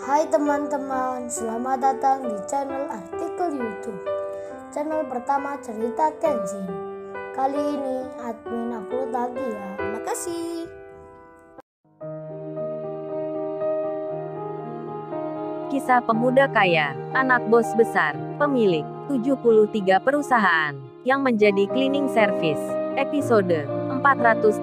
Hai teman-teman, selamat datang di channel artikel YouTube. Channel pertama cerita Kenshin. Kali ini admin upload lagi ya. Makasih. Kisah pemuda kaya, anak bos besar, pemilik 73 perusahaan, yang menjadi cleaning service. Episode 438.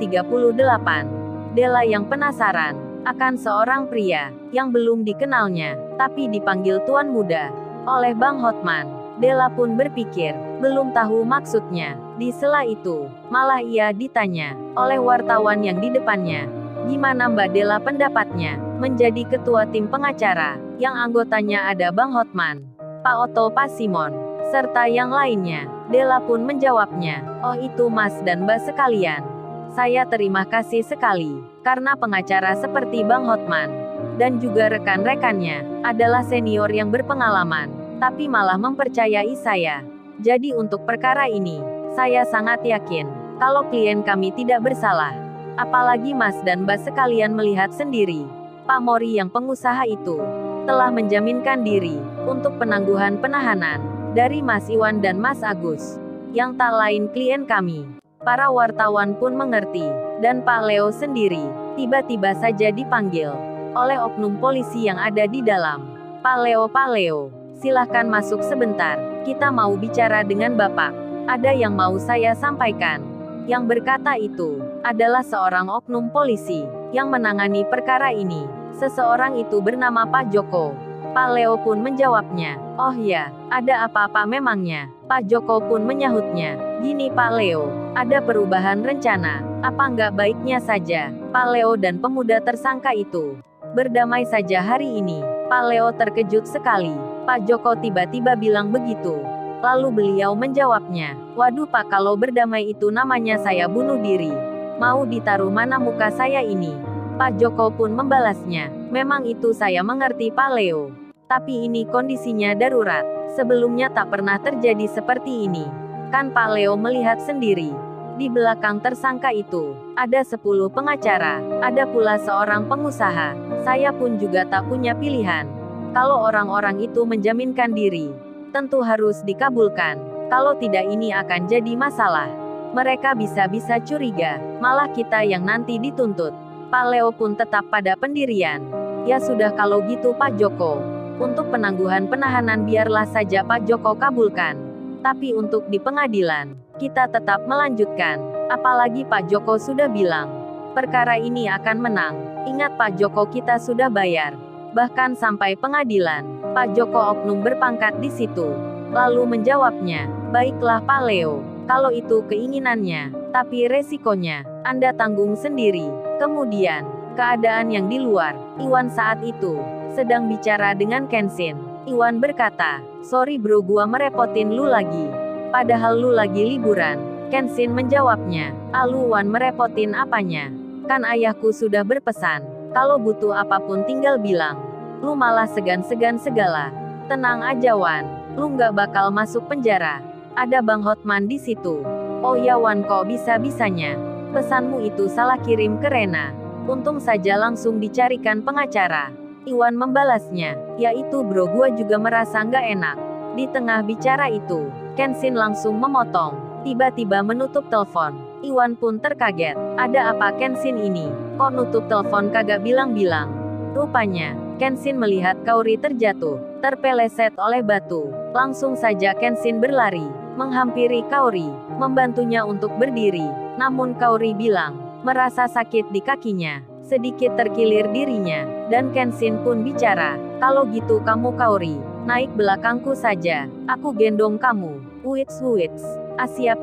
Della yang penasaran akan seorang pria yang belum dikenalnya, tapi dipanggil Tuan Muda oleh Bang Hotman. Della pun berpikir, belum tahu maksudnya. Di sela itu, malah ia ditanya oleh wartawan yang di depannya. Gimana Mbak Della pendapatnya menjadi ketua tim pengacara, yang anggotanya ada Bang Hotman, Pak Otto, Pak Simon, serta yang lainnya. Della pun menjawabnya, oh itu Mas dan Mbak sekalian. Saya terima kasih sekali, karena pengacara seperti Bang Hotman, dan juga rekan-rekannya, adalah senior yang berpengalaman, tapi malah mempercayai saya. Jadi untuk perkara ini, saya sangat yakin, kalau klien kami tidak bersalah. Apalagi Mas dan Mbak sekalian melihat sendiri, Pak Mori yang pengusaha itu, telah menjaminkan diri, untuk penangguhan penahanan, dari Mas Iwan dan Mas Agus, yang tak lain klien kami. Para wartawan pun mengerti, dan Pak Leo sendiri, tiba-tiba saja dipanggil, oleh oknum polisi yang ada di dalam. Pak Leo, silahkan masuk sebentar, kita mau bicara dengan Bapak. Ada yang mau saya sampaikan. Yang berkata itu, adalah seorang oknum polisi, yang menangani perkara ini. Seseorang itu bernama Pak Joko. Pak Leo pun menjawabnya, oh ya, ada apa-apa memangnya? Pak Joko pun menyahutnya, gini Pak Leo, ada perubahan rencana, apa nggak baiknya saja, Pak Leo dan pemuda tersangka itu berdamai saja hari ini. Pak Leo terkejut sekali, Pak Joko tiba-tiba bilang begitu. Lalu beliau menjawabnya, waduh Pak, kalau berdamai itu namanya saya bunuh diri. Mau ditaruh mana muka saya ini? Pak Joko pun membalasnya, memang itu saya mengerti Pak Leo. Tapi ini kondisinya darurat. Sebelumnya tak pernah terjadi seperti ini. Kan Pak Leo melihat sendiri. Di belakang tersangka itu, ada 10 pengacara, ada pula seorang pengusaha. Saya pun juga tak punya pilihan. Kalau orang-orang itu menjaminkan diri, tentu harus dikabulkan. Kalau tidak ini akan jadi masalah. Mereka bisa-bisa curiga, malah kita yang nanti dituntut. Pak Leo pun tetap pada pendirian. Ya sudah kalau gitu Pak Joko. Untuk penangguhan penahanan biarlah saja Pak Joko kabulkan. Tapi untuk di pengadilan, kita tetap melanjutkan. Apalagi Pak Joko sudah bilang, perkara ini akan menang. Ingat Pak Joko, kita sudah bayar. Bahkan sampai pengadilan, Pak Joko oknum berpangkat di situ. Lalu menjawabnya, baiklah Pak Leo, kalau itu keinginannya, tapi resikonya, Anda tanggung sendiri. Kemudian, keadaan yang di luar, Iwan saat itu sedang bicara dengan Kenshin. Iwan berkata, sorry bro, gua merepotin lu lagi. Padahal lu lagi liburan. Kenshin menjawabnya, lu Wan merepotin apanya? Kan ayahku sudah berpesan, kalau butuh apapun tinggal bilang. Lu malah segan-segan segala. Tenang aja Wan, lu nggak bakal masuk penjara. Ada Bang Hotman di situ. Oh ya Wan, kok bisa-bisanya? Pesanmu itu salah kirim ke Rena. Untung saja langsung dicarikan pengacara. Iwan membalasnya, yaitu bro, gua juga merasa nggak enak. Di tengah bicara itu, Kenshin langsung memotong, tiba-tiba menutup telepon. Iwan pun terkaget, ada apa Kenshin ini? Kok nutup telepon kagak bilang-bilang? Rupanya, Kenshin melihat Kaori terjatuh, terpeleset oleh batu. Langsung saja Kenshin berlari, menghampiri Kaori, membantunya untuk berdiri. Namun Kaori bilang, merasa sakit di kakinya. Sedikit terkilir dirinya, dan Kenshin pun bicara, kalau gitu kamu Kaori, naik belakangku saja, aku gendong kamu. Wits, asiap.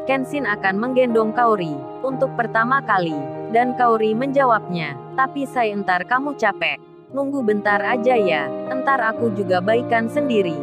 Kenshin akan menggendong Kaori, untuk pertama kali, dan Kaori menjawabnya, tapi saya entar kamu capek. Nunggu bentar aja ya, entar aku juga baikan sendiri.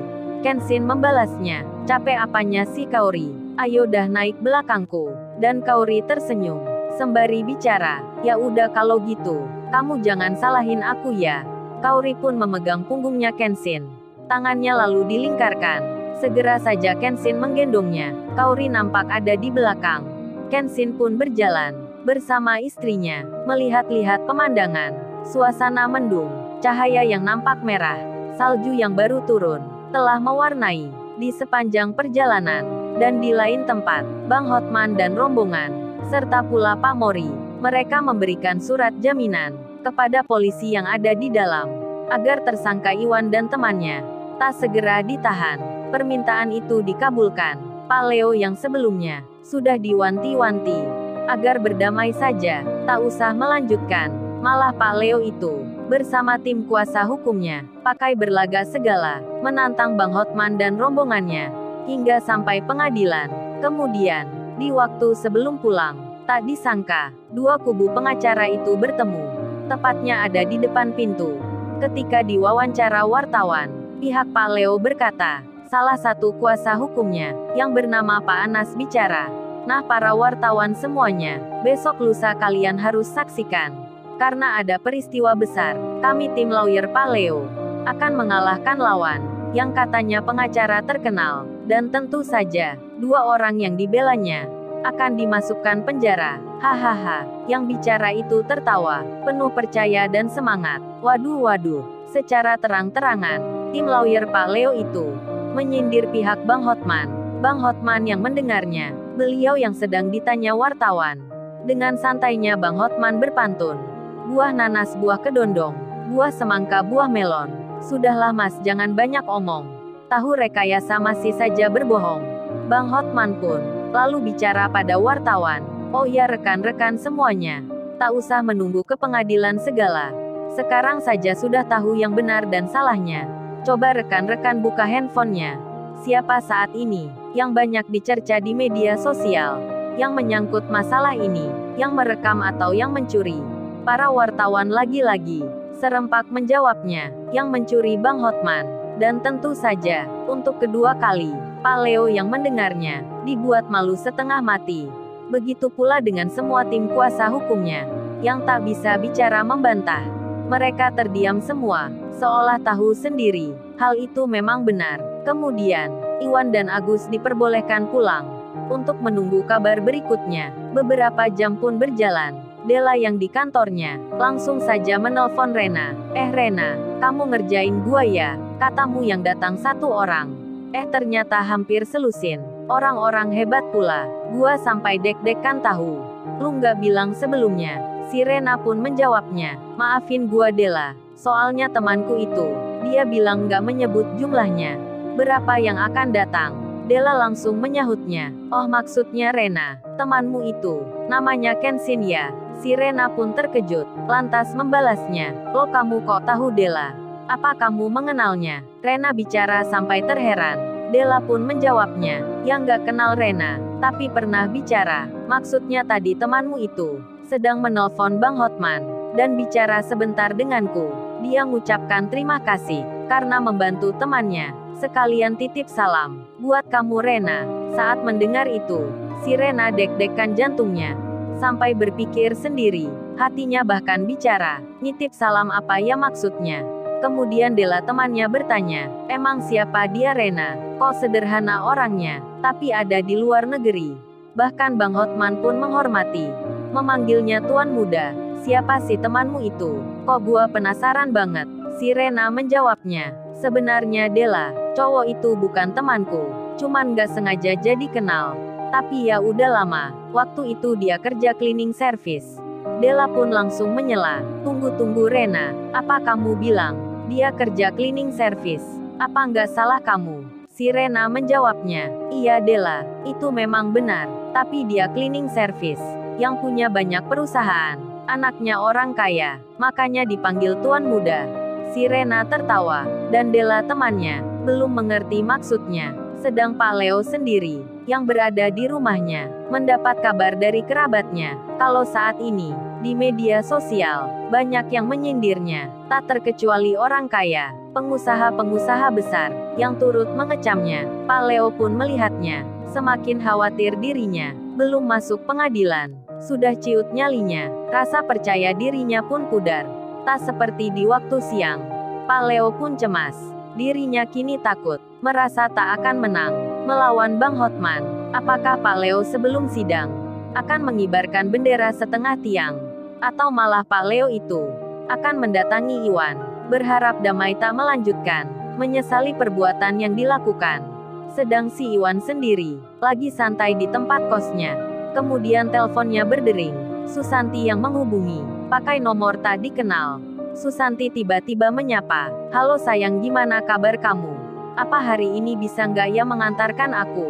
Kenshin membalasnya, capek apanya sih Kaori, ayo dah naik belakangku. Dan Kaori tersenyum, sembari bicara, ya udah kalau gitu, kamu jangan salahin aku ya. Kaori pun memegang punggungnya Kenshin. Tangannya lalu dilingkarkan. Segera saja Kenshin menggendongnya. Kaori nampak ada di belakang. Kenshin pun berjalan bersama istrinya, melihat-lihat pemandangan. Suasana mendung, Cahaya yang nampak merah, salju yang baru turun, telah mewarnai di sepanjang perjalanan. Dan di lain tempat, Bang Hotman dan rombongan, serta pula Pak Mori, mereka memberikan surat jaminan kepada polisi yang ada di dalam, agar tersangka Iwan dan temannya tak segera ditahan. Permintaan itu dikabulkan. Pak Leo yang sebelumnya sudah diwanti-wanti agar berdamai saja, tak usah melanjutkan. Malah Pak Leo itu bersama tim kuasa hukumnya pakai berlaga segala, menantang Bang Hotman dan rombongannya hingga sampai pengadilan. Kemudian, di waktu sebelum pulang, tak disangka, dua kubu pengacara itu bertemu. Tepatnya ada di depan pintu. Ketika diwawancara wartawan, pihak Pak Leo berkata, salah satu kuasa hukumnya, yang bernama Pak Anas bicara, "Nah para wartawan semuanya, besok lusa kalian harus saksikan. Karena ada peristiwa besar, kami tim lawyer Pak Leo akan mengalahkan lawan yang katanya pengacara terkenal, dan tentu saja, dua orang yang dibelanya akan dimasukkan penjara." Hahaha, yang bicara itu tertawa, penuh percaya dan semangat. Waduh, secara terang-terangan, tim lawyer Pak Leo itu menyindir pihak Bang Hotman. Bang Hotman yang mendengarnya, beliau yang sedang ditanya wartawan. Dengan santainya Bang Hotman berpantun, "Buah nanas, buah kedondong, buah semangka, buah melon. Sudahlah mas, jangan banyak omong. Tahu rekayasa masih saja berbohong." Bang Hotman pun lalu bicara pada wartawan, "Oh ya rekan-rekan semuanya, tak usah menunggu ke pengadilan segala. Sekarang saja sudah tahu yang benar dan salahnya. Coba rekan-rekan buka handphonenya. Siapa saat ini yang banyak dicerca di media sosial, yang menyangkut masalah ini, yang merekam atau yang mencuri?" Para wartawan lagi-lagi serempak menjawabnya, "Yang mencuri Bang Hotman." Dan tentu saja, untuk kedua kali, Pak Leo yang mendengarnya dibuat malu setengah mati. Begitu pula dengan semua tim kuasa hukumnya, yang tak bisa bicara membantah. Mereka terdiam semua, seolah tahu sendiri, hal itu memang benar. Kemudian, Iwan dan Agus diperbolehkan pulang untuk menunggu kabar berikutnya. Beberapa jam pun berjalan. Della yang di kantornya langsung saja menelpon Rena. Rena, kamu ngerjain gua ya? Katamu yang datang satu orang. Ternyata hampir selusin. Orang-orang hebat pula. Gua sampai deg-degan tahu. Lu nggak bilang sebelumnya." Si Rena pun menjawabnya, "Maafin gua Della, soalnya temanku itu, dia bilang nggak menyebut jumlahnya. Berapa yang akan datang?" Della langsung menyahutnya, "Oh maksudnya Rena, temanmu itu, namanya Kenshin ya?" Si Rena pun terkejut, lantas membalasnya, "Lo kamu kok tahu Della? Apa kamu mengenalnya?" Rena bicara sampai terheran. Della pun menjawabnya, "Yang nggak kenal Rena, tapi pernah bicara. Maksudnya tadi temanmu itu sedang menelpon Bang Hotman, dan bicara sebentar denganku. Dia ngucapkan terima kasih, karena membantu temannya. Sekalian titip salam buat kamu Rena." Saat mendengar itu, si Rena deg-degan jantungnya, sampai berpikir sendiri. Hatinya bahkan bicara, "Nitip salam apa ya maksudnya?" Kemudian Della temannya bertanya, "Emang siapa dia Rena? Kok sederhana orangnya, tapi ada di luar negeri." Bahkan Bang Hotman pun menghormati, memanggilnya Tuan Muda. "Siapa sih temanmu itu? Kok gua penasaran banget." Si Rena menjawabnya, "Sebenarnya Della, cowok itu bukan temanku, cuman gak sengaja jadi kenal. Tapi ya udah lama, waktu itu dia kerja cleaning service." Della pun langsung menyela, "Tunggu Rena, apa kamu bilang dia kerja cleaning service? Apa nggak salah kamu?" Si Rena menjawabnya, "Iya Della, itu memang benar, tapi dia cleaning service yang punya banyak perusahaan, anaknya orang kaya, makanya dipanggil Tuan Muda." Si Rena tertawa, dan Della temannya belum mengerti maksudnya. Sedang Pak Leo sendiri, yang berada di rumahnya, mendapat kabar dari kerabatnya, kalau saat ini, di media sosial, banyak yang menyindirnya, tak terkecuali orang kaya, pengusaha-pengusaha besar, yang turut mengecamnya. Pak Leo pun melihatnya, semakin khawatir dirinya, belum masuk pengadilan, sudah ciut nyalinya, rasa percaya dirinya pun pudar. Tak seperti di waktu siang. Pak Leo pun cemas, dirinya kini takut, merasa tak akan menang melawan Bang Hotman. Apakah Pak Leo sebelum sidang akan mengibarkan bendera setengah tiang, atau malah Pak Leo itu akan mendatangi Iwan Berharap damai tak melanjutkan, menyesali perbuatan yang dilakukan. Sedang si Iwan sendiri, lagi santai di tempat kosnya. Kemudian teleponnya berdering. Susanti yang menghubungi, pakai nomor tak dikenal. Susanti tiba-tiba menyapa, "Halo sayang, gimana kabar kamu? Apa hari ini bisa nggak ya mengantarkan aku?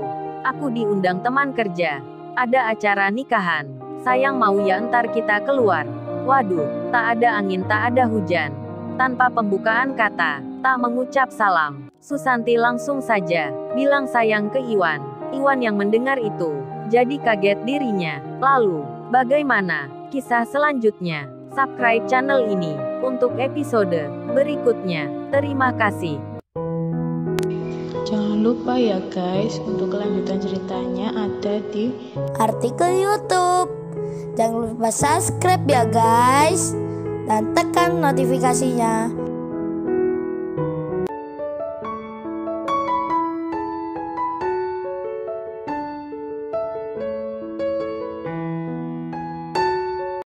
Aku diundang teman kerja. Ada acara nikahan. Sayang mau ya ntar kita keluar." Waduh, tak ada angin tak ada hujan. Tanpa pembukaan kata, tak mengucap salam, Susanti langsung saja bilang sayang ke Iwan. Iwan yang mendengar itu, jadi kaget dirinya. Lalu, bagaimana kisah selanjutnya? Subscribe channel ini untuk episode berikutnya. Terima kasih. Jangan lupa ya guys, untuk kelanjutan ceritanya ada di artikel YouTube. Jangan lupa subscribe ya guys, dan tekan notifikasinya